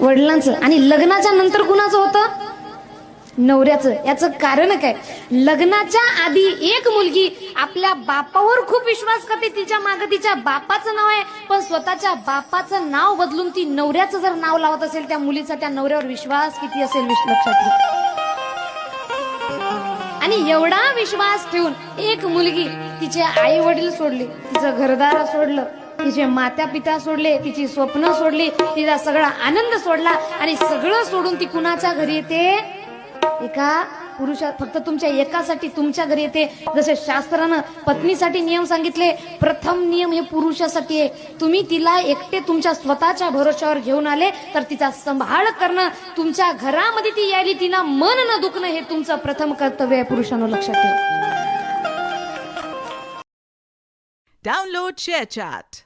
वडिलांचं. आणि लग्नाच्या नंतर कुणाचं होतं? नवऱ्याचं. याचं कारण काय? लग्नाच्या आधी एक मुलगी आपल्या बापावर खूप विश्वास करते, तिच्या मागे तिच्या बापाचं नाव आहे, पण स्वतःच्या बापाचं नाव बदलून ती नवऱ्याचं जर नाव लावत असेल, त्या मुलीचा त्या नवऱ्यावर विश्वास किती असेल लक्षात घ्या. आणि एवढा विश्वास ठेवून एक मुलगी तिचे आई वडील सोडले, तिचं घरदार सोडलं, तिचे माता पिता सोडले, तिची स्वप्न सोडली, तिचा सगळा आनंद सोडला आणि सगळं सोडून ती कुणाच्या घरी येते? एका पुरुषा, फक्त तुमच्या एकासाठी तुमच्या घरी येते. जसे शास्त्रानं पत्नीसाठी नियम सांगितले, प्रथम नियम हे पुरुषासाठी आहे. तुम्ही तिला एकटे तुमच्या स्वतःच्या भरोश्यावर घेऊन आले तर तिचा सांभाळ करणं, तुमच्या घरामध्ये ती यायली, तिला मन न दुखणं, हे तुमचं प्रथम कर्तव्य आहे पुरुषांनो, लक्षात ठेवा. Download ShareChat.